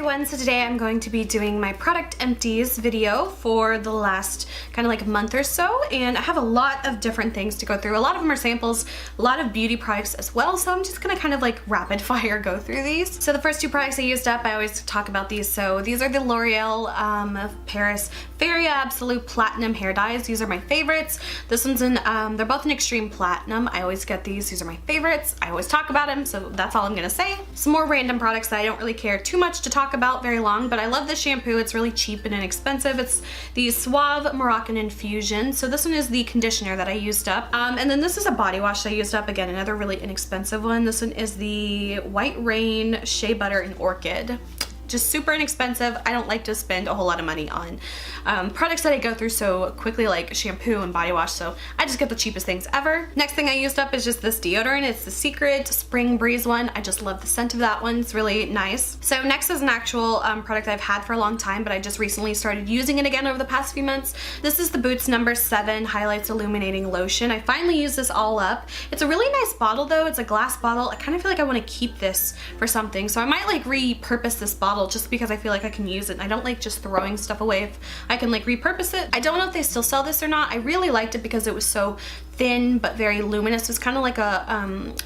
everyone, so today I'm going to be doing my product empties video for the last kind of like month or so, and I have a lot of different things to go through. A lot of them are samples, a lot of beauty products as well, so I'm just gonna kind of like rapid fire go through these. So the first two products I used up, I always talk about these. So these are the L'Oreal Paris Feria Absolute Platinum hair dyes. These are my favorites. This one's in, they're both in Extreme Platinum. I always get these. These are my favorites. I always talk about them, so that's all I'm gonna say. Some more random products that I don't really care too much to talk about very long, but I love this shampoo. It's really cheap and inexpensive. It's the Suave Moroccan Infusion. So this one is the conditioner that I used up. And then this is a body wash that I used up. Again, another really inexpensive one. This one is the White Rain Shea Butter and Orchid. Just super inexpensive. I don't like to spend a whole lot of money on products that I go through so quickly, like shampoo and body wash, so I just get the cheapest things ever. Next thing I used up is just this deodorant. It's the Secret Spring Breeze one. I just love the scent of that one. It's really nice. So next is an actual product I've had for a long time, but I just recently started using it again over the past few months. This is the Boots No. 7 Highlights Illuminating Lotion. I finally used this all up. It's a really nice bottle though. It's a glass bottle. I kind of feel like I want to keep this for something, so I might like repurpose this bottle just because I feel like I can use it, and I don't like just throwing stuff away if I can like repurpose it. I don't know if they still sell this or not. I really liked it because it was so thin but very luminous. It was kind of like a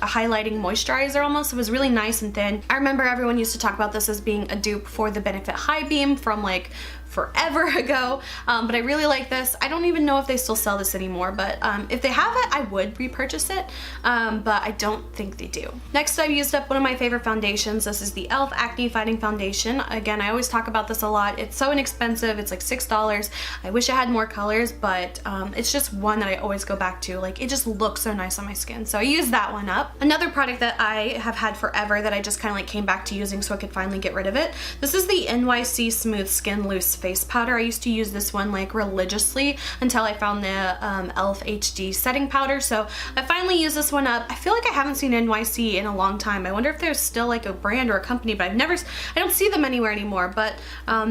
highlighting moisturizer almost. It was really nice and thin. I remember everyone used to talk about this as being a dupe for the Benefit High Beam from like forever ago, but I really like this. I don't even know if they still sell this anymore, but if they have it, I would repurchase it, but I don't think they do. Next, I used up one of my favorite foundations. This is the e.l.f. Acne Fighting Foundation. Again, I always talk about this a lot. It's so inexpensive. It's like $6. I wish I had more colors, but it's just one that I always go back to. Like, it just looks so nice on my skin, so I used that one up. Another product that I have had forever that I just kind of like came back to using so I could finally get rid of it. This is the NYC Smooth Skin Loose Face Powder. I used to use this one like religiously until I found the e.l.f. HD setting powder, so I finally used this one up. I feel like I haven't seen NYC in a long time. I wonder if there's still like a brand or a company, but I don't see them anywhere anymore, but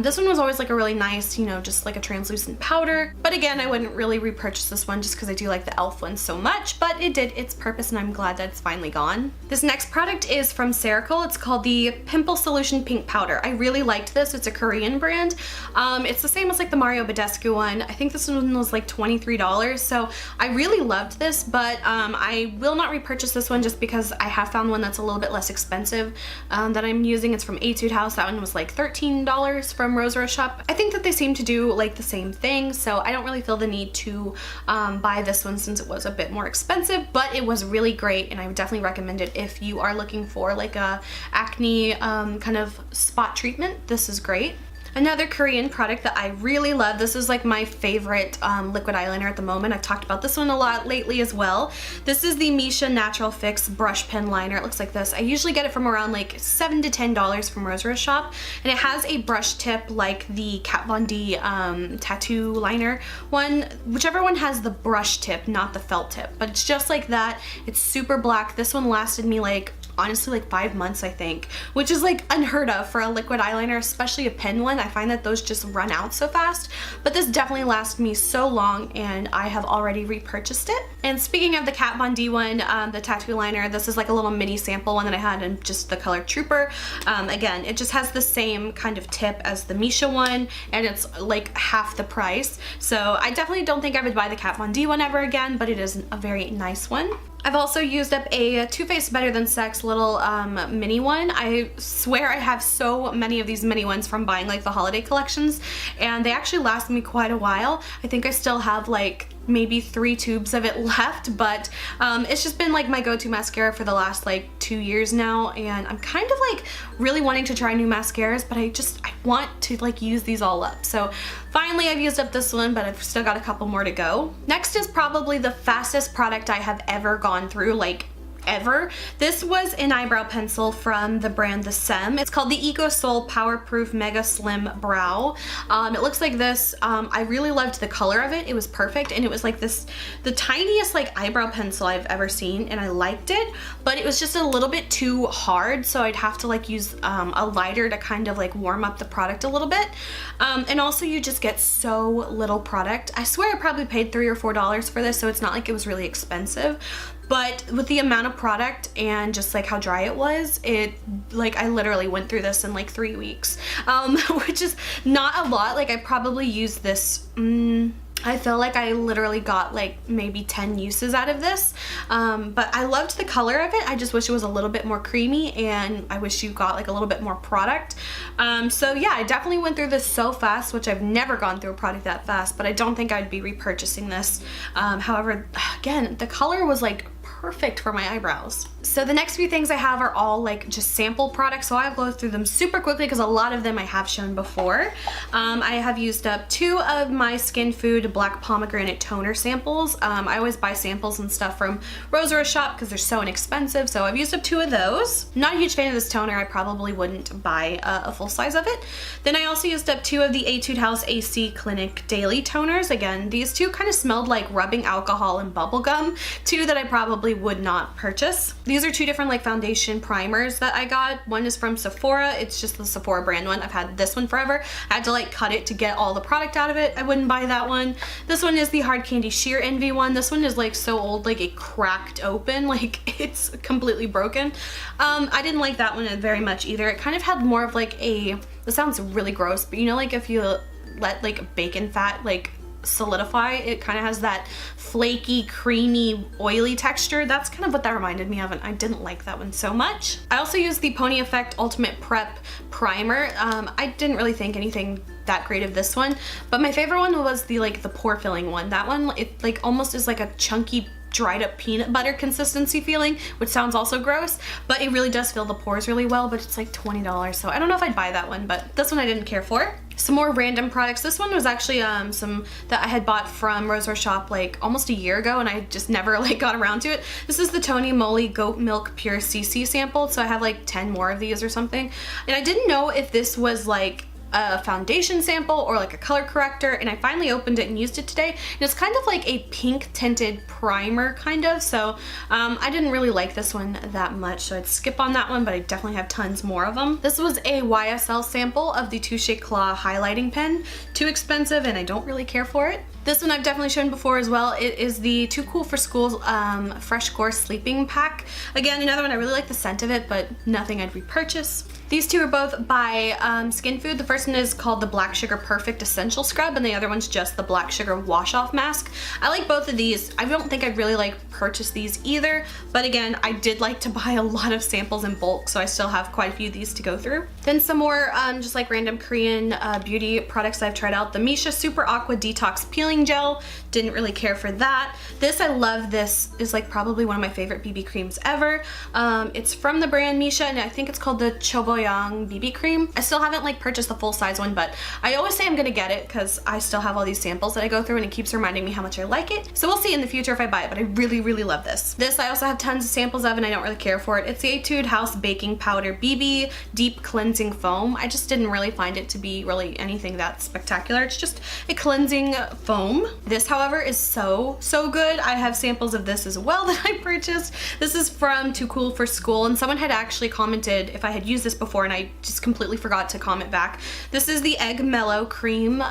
this one was always like a really nice, you know, just like a translucent powder. But again, I wouldn't really repurchase this one just because I do like the e.l.f. one so much, but it did its purpose and I'm glad that it's finally gone. This next product is from Ciracle. It's called the Pimple Solution Pink Powder. I really liked this. It's a Korean brand. It's the same as like the Mario Badescu one. I think this one was like $23, so I really loved this, but I will not repurchase this one just because I have found one that's a little bit less expensive that I'm using. It's from Etude House. That one was like $13 from Rose Shop. I think that they seem to do like the same thing, so I don't really feel the need to buy this one since it was a bit more expensive, but it was really great and I would definitely recommend it if you are looking for like a acne kind of spot treatment. This is great. Another Korean product that I really love, this is like my favorite liquid eyeliner at the moment. I've talked about this one a lot lately as well. This is the Missha Natural Fix Brush Pen Liner. It looks like this. I usually get it from around like $7 to $10 from Rose Shop, and it has a brush tip like the Kat Von D tattoo liner one. Whichever one has the brush tip, not the felt tip, but it's just like that. It's super black. This one lasted me like honestly like 5 months, I think, which is like unheard of for a liquid eyeliner, especially a pen one. I find that those just run out so fast, but this definitely lasted me so long and I have already repurchased it. And speaking of the Kat Von D one, the tattoo liner, this is like a little mini sample one that I had in just the color Trooper. Again, it just has the same kind of tip as the Missha one and it's like half the price, so I definitely don't think I would buy the Kat Von D one ever again, but it is a very nice one. I've also used up a Too Faced Better Than Sex little mini one. I swear I have so many of these mini ones from buying like the holiday collections, and they actually last me quite a while. I think I still have like maybe 3 tubes of it left, but it's just been like my go-to mascara for the last like 2 years now, and I'm kind of like really wanting to try new mascaras, but I want to like use these all up. So finally I've used up this one, but I've still got a couple more to go. Next is probably the fastest product I have ever gone through, like ever. This was an eyebrow pencil from the brand the Saem. It's called the EcoSoul Powerproof Mega Slim Brow. It looks like this. I really loved the color of it. It was perfect, and it was like this, the tiniest like eyebrow pencil I've ever seen, and I liked it, but it was just a little bit too hard, so I'd have to like use a lighter to kind of like warm up the product a little bit. And also you just get so little product. I swear I probably paid $3 or $4 for this, so it's not like it was really expensive. but with the amount of product and just like how dry it was, I literally went through this in like 3 weeks, which is not a lot. Like I probably used this, I feel like I literally got like maybe 10 uses out of this, but I loved the color of it. I just wish it was a little bit more creamy, and I wish you got like a little bit more product. So yeah, I definitely went through this so fast, which I've never gone through a product that fast, but I don't think I'd be repurchasing this. However, again, the color was like perfect for my eyebrows. So the next few things I have are all like just sample products, so I'll go through them super quickly because a lot of them I have shown before. I have used up 2 of my SkinFood Black Pomegranate toner samples. I always buy samples and stuff from Rosar's shop because they're so inexpensive, so I've used up 2 of those. Not a huge fan of this toner. I probably wouldn't buy a full size of it. Then I also used up 2 of the Etude House AC Clinic Daily Toners. Again, these 2 kind of smelled like rubbing alcohol and bubble gum, 2 that I probably would not purchase. These are 2 different like foundation primers that I got. One is from Sephora. It's just the Sephora brand one. I've had this one forever. I had to like cut it to get all the product out of it. I wouldn't buy that one. This one is the Hard Candy Sheer Envy one. This one is like so old, like it cracked open, like it's completely broken. I didn't like that one very much either. It kind of had more of like a, this sounds really gross, but you know, like if you let like bacon fat like solidify, it kind of has that flaky, creamy, oily texture. That's kind of what that reminded me of, and I didn't like that one so much. I also used the Pony Effect Ultimate Prep Primer. I didn't really think anything that great of this one, but my favorite one was the pore filling one. That one, it like almost is like a chunky dried up peanut butter consistency feeling, which sounds also gross, but it really does fill the pores really well, but it's like $20, so I don't know if I'd buy that one, but this one I didn't care for. Some more random products. This one was actually some that I had bought from Rosar's shop like almost a year ago, and I just never like got around to it. This is the Tony Moly Goat Milk Pure CC sample, so I have like 10 more of these or something, and I didn't know if this was like a foundation sample or like a color corrector, and I finally opened it and used it today, and it's kind of like a pink tinted primer kind of, so I didn't really like this one that much, so I'd skip on that one, but I definitely have tons more of them. This was a YSL sample of the Touche Claw highlighting pen. Too expensive, and I don't really care for it. This one I've definitely shown before as well. It is the Too Cool for School Fresh Gore Sleeping Pack. Again, another one, I really like the scent of it, but nothing I'd repurchase. These 2 are both by SkinFood. The first one is called the Black Sugar Perfect Essential Scrub, and the other one's just the Black Sugar Wash Off Mask. I like both of these. I don't think I'd really like purchase these either, but again, I did like to buy a lot of samples in bulk, so I still have quite a few of these to go through. Then some more just like random Korean beauty products I've tried out. The Missha Super Aqua Detox Peeling Gel. Didn't really care for that. This, I love. This is like probably one of my favorite BB creams ever. It's from the brand Missha, and I think it's called the Choboyang BB cream. I still haven't like purchased the full size one, but I always say I'm gonna get it because I still have all these samples that I go through, and it keeps reminding me how much I like it. So we'll see in the future if I buy it, but I really, really love this. This I also have tons of samples of, and I don't really care for it. It's the Etude House Baking Powder BB Deep Cleansing Foam. I just didn't really find it to be really anything that spectacular. It's just a cleansing foam. This, however, is so good. I have samples of this as well that I purchased. This is from Too Cool for School, and someone had actually commented if I had used this before, and I just completely forgot to comment back. This is the Egg Mellow Cream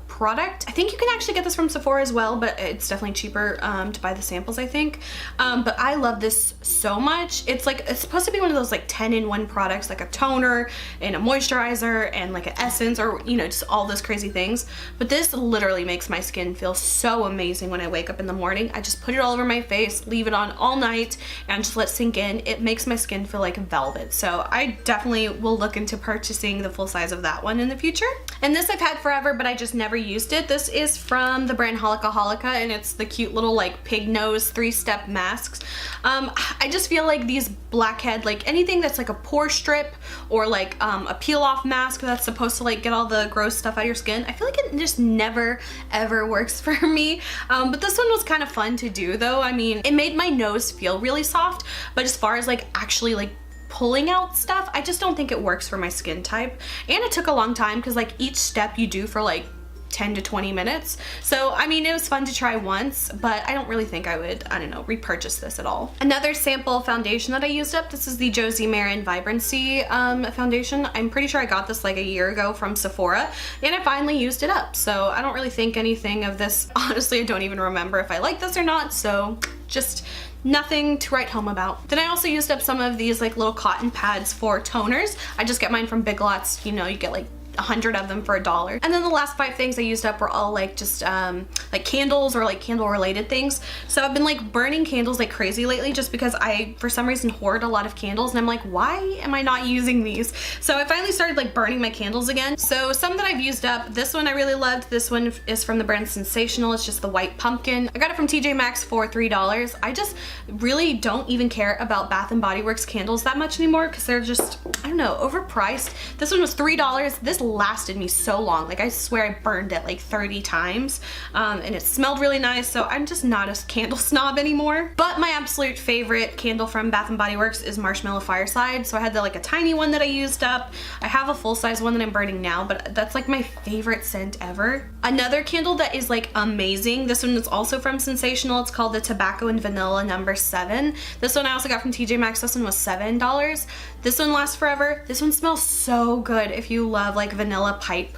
product. I think you can actually get this from Sephora as well, but it's definitely cheaper to buy the samples, I think. But I love this so much. It's supposed to be one of those like 10-in-1 products, like a toner and a moisturizer and like an essence, or you know, just all those crazy things. But this literally makes my skin feel so amazing when I wake up in the morning. I just put it all over my face, leave it on all night, and just let it sink in. It makes my skin feel like velvet. So I definitely will look into purchasing the full size of that one in the future. And this I've had forever, but I just never used it. This is from the brand Holika Holika, and it's the cute little like pig nose 3-step masks. I just feel like these blackhead, like anything that's like a pore strip or like a peel off mask that's supposed to like get all the gross stuff out of your skin, I feel like it just never ever works for me. But this one was kind of fun to do though. I mean, it made my nose feel really soft, but as far as like actually like pulling out stuff, I just don't think it works for my skin type. And it took a long time because like each step you do for like 10 to 20 minutes. So I mean, it was fun to try once, but I don't really think I would, I don't know, repurchase this at all. Another sample foundation that I used up, this is the Josie Marin Vibrancy foundation. I'm pretty sure I got this like a year ago from Sephora, and I finally used it up. So I don't really think anything of this. Honestly, I don't even remember if I like this or not, so just nothing to write home about. Then I also used up some of these like little cotton pads for toners. I just get mine from Big Lots. You know, you get like 100 of them for $1. And then the last 5 things I used up were all like just like candles or like candle related things. So I've been like burning candles like crazy lately just because I for some reason hoard a lot of candles, and I'm like, why am I not using these? So I finally started like burning my candles again. So some that I've used up, this one I really loved. This one is from the brand Sensational. It's just the white pumpkin. I got it from TJ Maxx for $3. I just really don't even care about Bath and Body Works candles that much anymore because they're just, I don't know, overpriced. This one was $3. This lasted me so long. Like I swear I burned it like 30 times and it smelled really nice, so I'm just not a candle snob anymore. But my absolute favorite candle from Bath and Body Works is Marshmallow Fireside. So I had like a tiny one that I used up. I have a full-size one that I'm burning now, but that's like my favorite scent ever. Another candle that is like amazing, this one is also from Sensational. It's called the Tobacco and Vanilla No. 7. This one I also got from TJ Maxx. This one was $7. This one lasts forever. This one smells so good if you love like vanilla pipe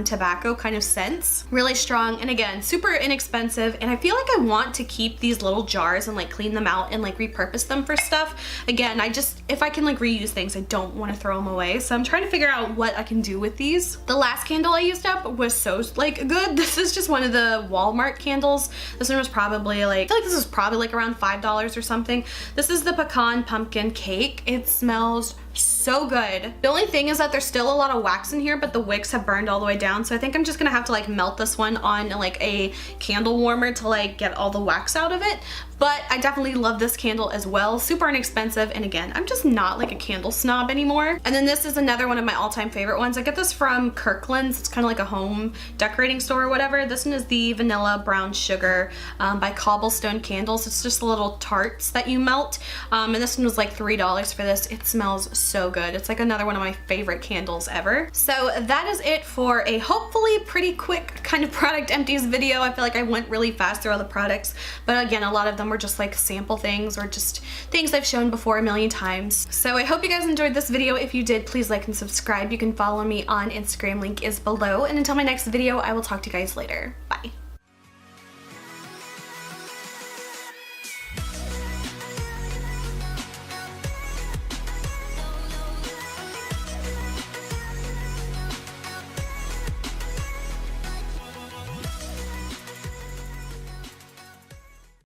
tobacco kind of scents. Really strong, and again, super inexpensive, and I feel like I want to keep these little jars and like clean them out and like repurpose them for stuff. Again, if I can like reuse things, I don't want to throw them away, so I'm trying to figure out what I can do with these. The last candle I used up was so like good. This is just one of the Walmart candles. This one was probably like, I feel like this was probably like around $5 or something. This is the Pecan Pumpkin Cake. It smells so good. The only thing is that there's still a lot of wax in here, but the wicks have burned all the way down, so I think I'm just gonna have to like melt this one on like a candle warmer to like get all the wax out of it. But I definitely love this candle as well. Super inexpensive, and again, I'm just not like a candle snob anymore. And then this is another one of my all-time favorite ones. I get this from Kirkland's. It's kind of like a home decorating store or whatever. This one is the Vanilla Brown Sugar by Cobblestone Candles. It's just the little tarts that you melt. And this one was like $3 for this. It smells so good. It's like another one of my favorite candles ever. So that is it for a hopefully pretty quick kind of product empties video. I feel like I went really fast through all the products, but again, a lot of them were just like sample things or just things I've shown before a million times. So I hope you guys enjoyed this video. If you did, please like and subscribe. You can follow me on Instagram, link is below. And until my next video, I will talk to you guys later. Bye.